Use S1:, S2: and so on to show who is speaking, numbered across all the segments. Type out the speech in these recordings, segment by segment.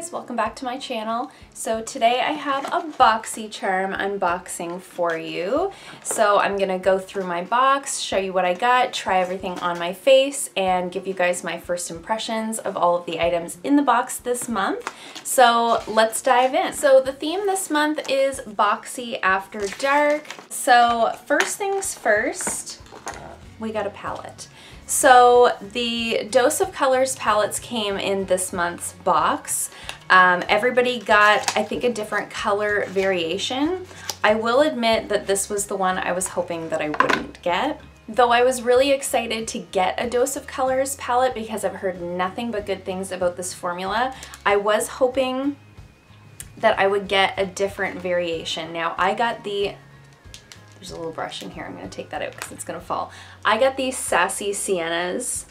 S1: guys, welcome back to my channel. So today I have a Boxycharm unboxing for you. So I'm gonna go through my box, show you what I got, try everything on my face, and give you guys my first impressions of all of the items in the box this month. So let's dive in. So the theme this month is Boxy After Dark. So first things first, we got a palette. So the Dose of Colors palettes came in this month's box. Everybody got, I think, a different color variation. I will admit that this was the one I was hoping that I wouldn't get. Though I was really excited to get a Dose of Colors palette because I've heard nothing but good things about this formula, I was hoping that I would get a different variation. Now I got the, there's a little brush in here, I'm going to take that out because it's going to fall. I got the Sassy Sienna's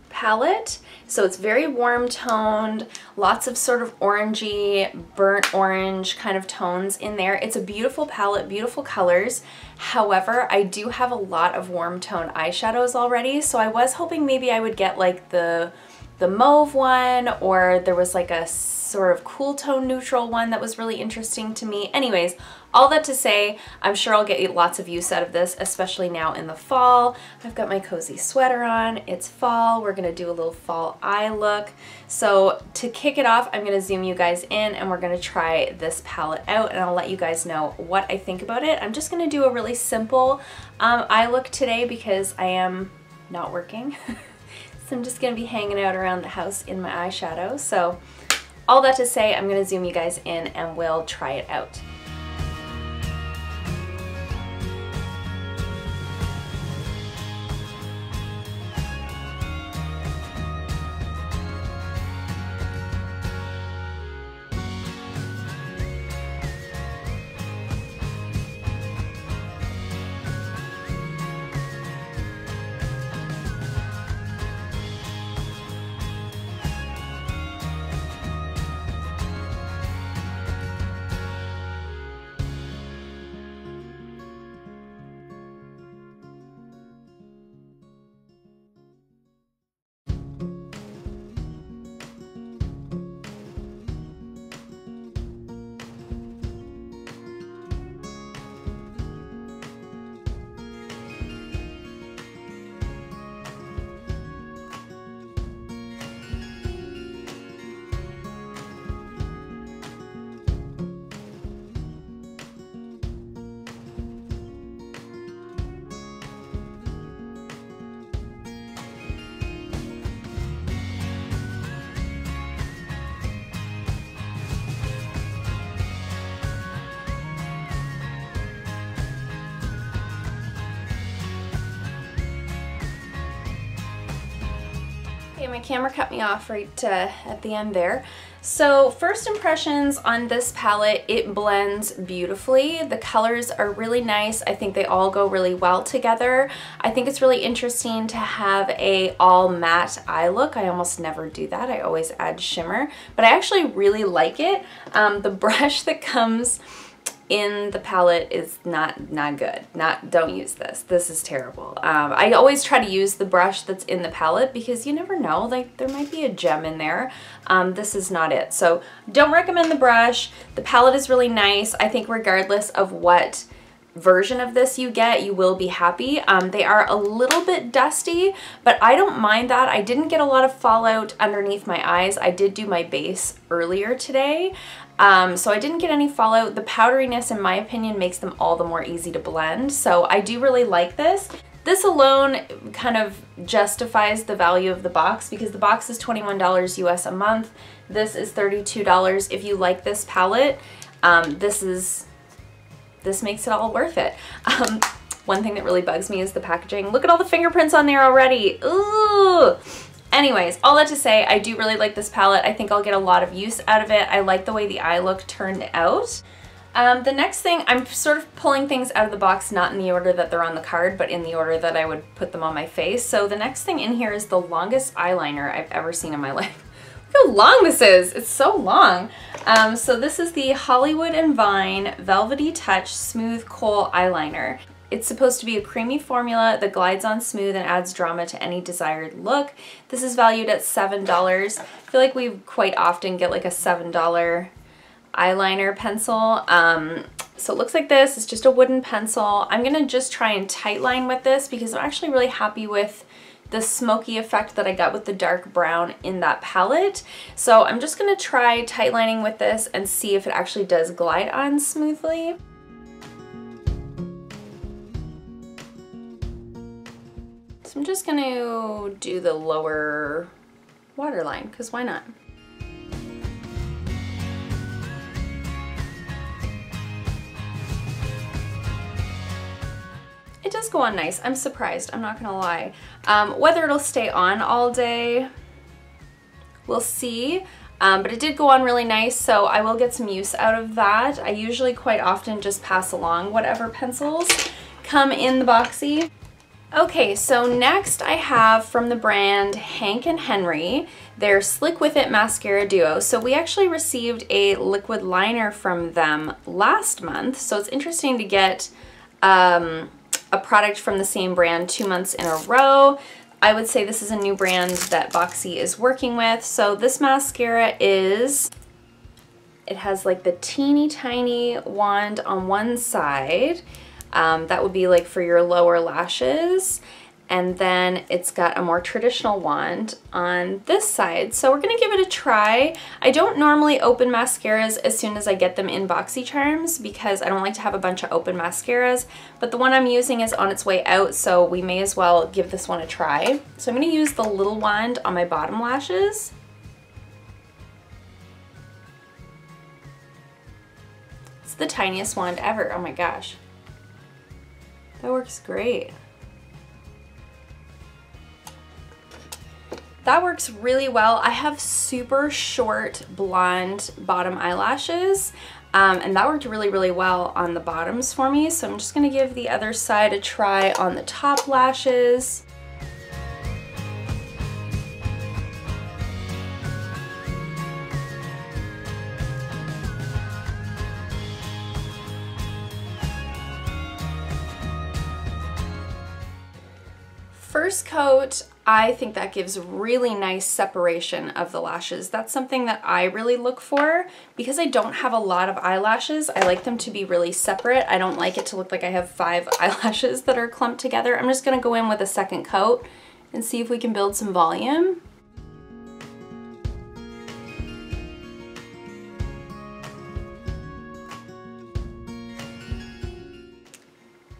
S1: palette, so it's very warm toned, lots of sort of orangey, burnt orange kind of tones in there. It's a beautiful palette, beautiful colors. However, I do have a lot of warm tone eyeshadows already, so I was hoping maybe I would get like the mauve one, or there was like a sort of cool tone neutral one that was really interesting to me. Anyways, all that to say, I'm sure I'll get lots of use out of this, especially now in the fall. I've got my cozy sweater on, it's fall, we're gonna do a little fall eye look. So to kick it off, I'm gonna zoom you guys in and we're gonna try this palette out and I'll let you guys know what I think about it. I'm just gonna do a really simple eye look today because I am not working. So I'm just gonna be hanging out around the house in my eyeshadow. So all that to say, I'm gonna zoom you guys in and we'll try it out. My camera cut me off right at the end there. So first impressions on this palette, it blends beautifully. The colors are really nice. I think they all go really well together. I think it's really interesting to have a all matte eye look. I almost never do that. I always add shimmer, but I actually really like it. The brush that comes in the palette is not good. Don't use this. This is terrible. I always try to use the brush that's in the palette because you never know, like there might be a gem in there. This is not it. So don't recommend the brush. The palette is really nice. I think regardless of what version of this you get, you will be happy. They are a little bit dusty, but I don't mind that. I didn't get a lot of fallout underneath my eyes. I did do my base earlier today. So I didn't get any fallout. The powderiness, in my opinion, makes them all the more easy to blend. So I do really like this. This alone kind of justifies the value of the box because the box is $21 US a month. This is $32. If you like this palette, this makes it all worth it. One thing that really bugs me is the packaging. Look at all the fingerprints on there already. Ooh. Anyways, all that to say, I do really like this palette. I think I'll get a lot of use out of it. I like the way the eye look turned out. The next thing, I'm sort of pulling things out of the box, not in the order that they're on the card, but in the order that I would put them on my face. So the next thing in here is the longest eyeliner I've ever seen in my life. Look how long this is. It's so long. So this is the Hollywood and Vine Velvety Touch Smooth Kohl Eyeliner. It's supposed to be a creamy formula that glides on smooth and adds drama to any desired look. This is valued at $7. I feel like we quite often get like a $7 eyeliner pencil. So it looks like this. It's just a wooden pencil. I'm gonna just try and tightline with this because I'm actually really happy with the smoky effect that I got with the dark brown in that palette. So I'm just gonna try tightlining with this and see if it actually does glide on smoothly. So I'm just gonna do the lower waterline, because why not? It does go on nice. I'm surprised, I'm not gonna lie. Whether it'll stay on all day, we'll see. But it did go on really nice, so I will get some use out of that. I usually quite often just pass along whatever pencils come in the Boxy. Okay, so next I have from the brand Hank & Henry, their Slick With It Mascara Duo. So we actually received a liquid liner from them last month, so it's interesting to get a product from the same brand 2 months in a row. I would say this is a new brand that Boxy is working with. So this mascara it has like the teeny tiny wand on one side. That would be like for your lower lashes. And then it's got a more traditional wand on this side. So we're gonna give it a try. I don't normally open mascaras as soon as I get them in Boxycharms because I don't like to have a bunch of open mascaras, but the one I'm using is on its way out, so we may as well give this one a try. So I'm gonna use the little wand on my bottom lashes. It's the tiniest wand ever, oh my gosh. That works great. That works really well. I have super short blonde bottom eyelashes, and that worked really, really well on the bottoms for me. So I'm just gonna give the other side a try on the top lashes. First coat, I think that gives really nice separation of the lashes. That's something that I really look for. Because I don't have a lot of eyelashes, I like them to be really separate. I don't like it to look like I have 5 eyelashes that are clumped together. I'm just gonna go in with a second coat and see if we can build some volume.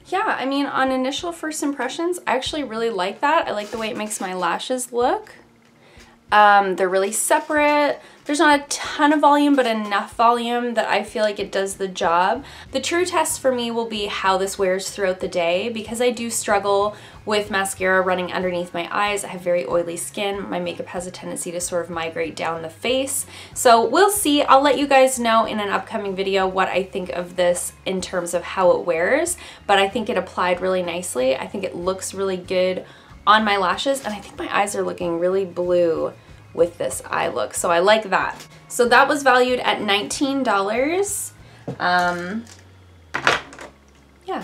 S1: Yeah, I mean, on initial first impressions, I actually really like that. I like the way it makes my lashes look. They're really separate. There's not a ton of volume, but enough volume that I feel like it does the job. The true test for me will be how this wears throughout the day, because I do struggle with mascara running underneath my eyes. I have very oily skin. My makeup has a tendency to sort of migrate down the face. So we'll see. I'll let you guys know in an upcoming video what I think of this in terms of how it wears, but I think it applied really nicely. I think it looks really good on my lashes, and I think my eyes are looking really blue with this eye look, so I like that. So that was valued at $19. Yeah,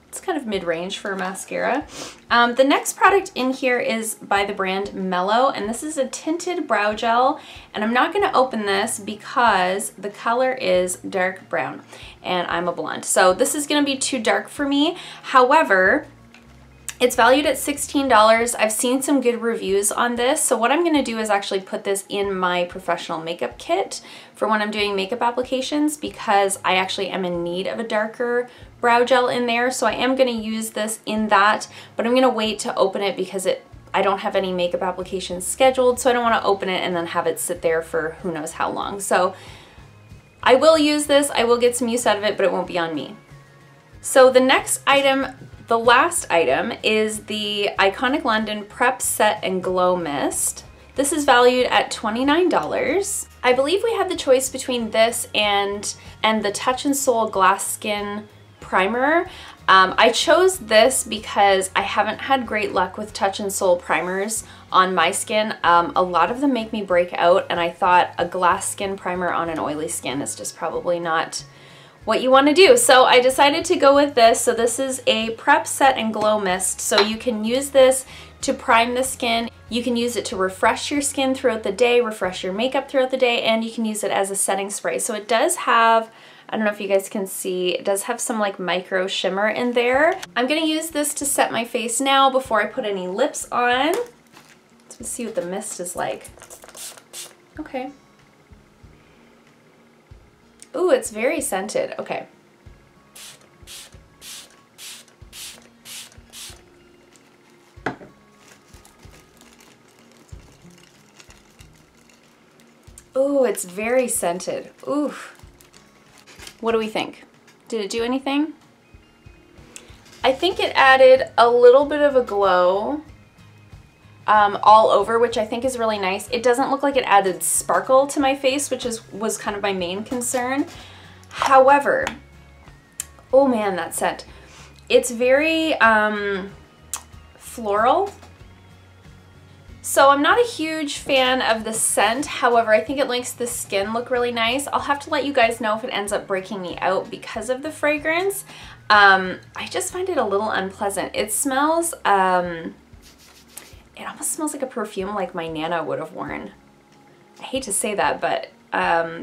S1: it's kind of mid-range for a mascara. The next product in here is by the brand Mellow, and this is a tinted brow gel, and I'm not gonna open this because the color is dark brown, and I'm a blonde. So this is gonna be too dark for me. However, it's valued at $16. I've seen some good reviews on this, so what I'm gonna do is actually put this in my professional makeup kit for when I'm doing makeup applications, because I actually am in need of a darker brow gel in there, so I am gonna use this in that, but I'm gonna wait to open it because I don't have any makeup applications scheduled, so I don't wanna open it and then have it sit there for who knows how long. So I will use this, I will get some use out of it, but it won't be on me. So the next item, the last item, is the Iconic London Prep Set and Glow Mist. This is valued at $29. I believe we had the choice between this and the Touch and Soul Glass Skin Primer. I chose this because I haven't had great luck with Touch and Soul primers on my skin. A lot of them make me break out, and I thought a glass skin primer on an oily skin is just probably not what you want to do. So I decided to go with this. So this is a Prep, Set, and Glow Mist. So you can use this to prime the skin. You can use it to refresh your skin throughout the day, refresh your makeup throughout the day, and you can use it as a setting spray. So it does have, I don't know if you guys can see, it does have some like micro shimmer in there. I'm gonna use this to set my face now before I put any lips on. Let's see what the mist is like. Okay. Ooh, it's very scented. Okay. Ooh, it's very scented. Ooh. What do we think? Did it do anything? I think it added a little bit of a glow all over, which I think is really nice. It doesn't look like it added sparkle to my face, which was kind of my main concern. However, oh man, that scent. It's very floral. So I'm not a huge fan of the scent. However, I think it makes the skin look really nice. I'll have to let you guys know if it ends up breaking me out because of the fragrance. I just find it a little unpleasant. It smells, it almost smells like a perfume like my Nana would have worn. I hate to say that, but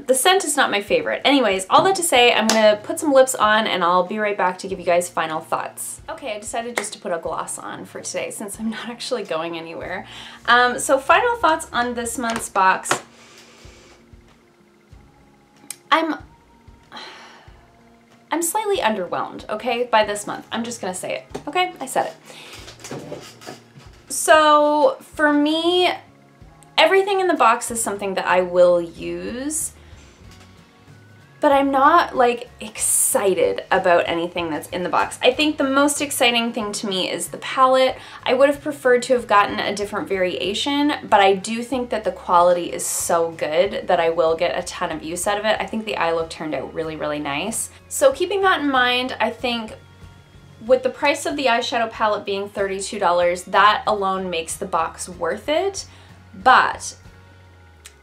S1: the scent is not my favorite. Anyways, all that to say, I'm gonna put some lips on and I'll be right back to give you guys final thoughts. Okay, I decided just to put a gloss on for today since I'm not actually going anywhere. So final thoughts on this month's box. I'm slightly underwhelmed, okay, by this month. I'm just gonna say it, okay? I said it. So for me, everything in the box is something that I will use, but I'm not like excited about anything that's in the box. I think the most exciting thing to me is the palette. I would have preferred to have gotten a different variation, but I do think that the quality is so good that I will get a ton of use out of it. I think the eye look turned out really, really nice. So keeping that in mind, I think with the price of the eyeshadow palette being $32, that alone makes the box worth it. But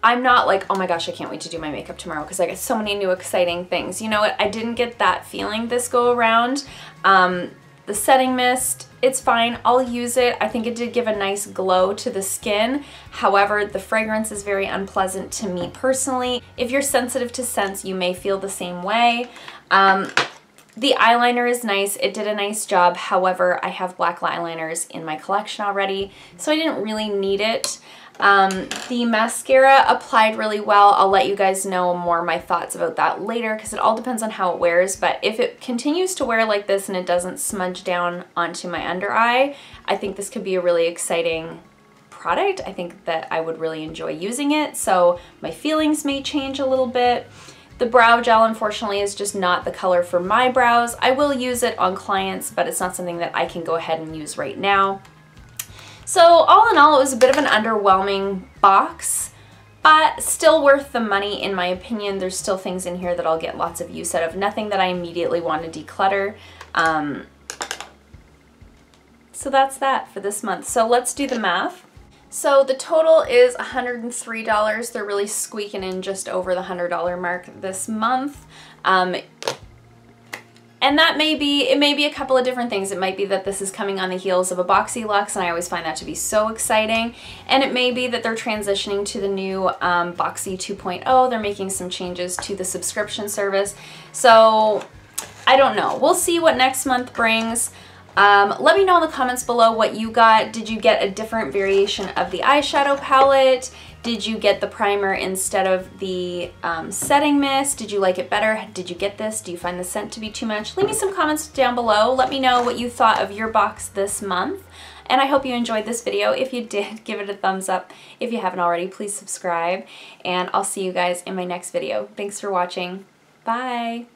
S1: I'm not like, oh my gosh, I can't wait to do my makeup tomorrow because I got so many new exciting things. You know what? I didn't get that feeling this go around. The setting mist, it's fine. I'll use it. I think it did give a nice glow to the skin. However, the fragrance is very unpleasant to me personally. If you're sensitive to scents, you may feel the same way. The eyeliner is nice. It did a nice job. However, I have black eyeliners in my collection already, so I didn't really need it. The mascara applied really well. I'll let you guys know more my thoughts about that later because it all depends on how it wears, but if it continues to wear like this and it doesn't smudge down onto my under eye, I think this could be a really exciting product. I think that I would really enjoy using it, so my feelings may change a little bit. The brow gel, unfortunately, is just not the color for my brows. I will use it on clients, but it's not something that I can go ahead and use right now. So all in all, it was a bit of an underwhelming box, but still worth the money in my opinion. There's still things in here that I'll get lots of use out of. Nothing that I immediately want to declutter. So that's that for this month. So let's do the math. So the total is $103. They're really squeaking in just over the $100 mark this month. And that may be, it may be a couple of different things. It might be that this is coming on the heels of a Boxy Luxe, and I always find that to be so exciting. And it may be that they're transitioning to the new Boxy 2.0. They're making some changes to the subscription service. So I don't know. We'll see what next month brings. Let me know in the comments below what you got. Did you get a different variation of the eyeshadow palette? Did you get the primer instead of the setting mist? Did you like it better? Did you get this? Do you find the scent to be too much? Leave me some comments down below. Let me know what you thought of your box this month. And I hope you enjoyed this video. If you did, give it a thumbs up. If you haven't already, please subscribe. And I'll see you guys in my next video. Thanks for watching. Bye.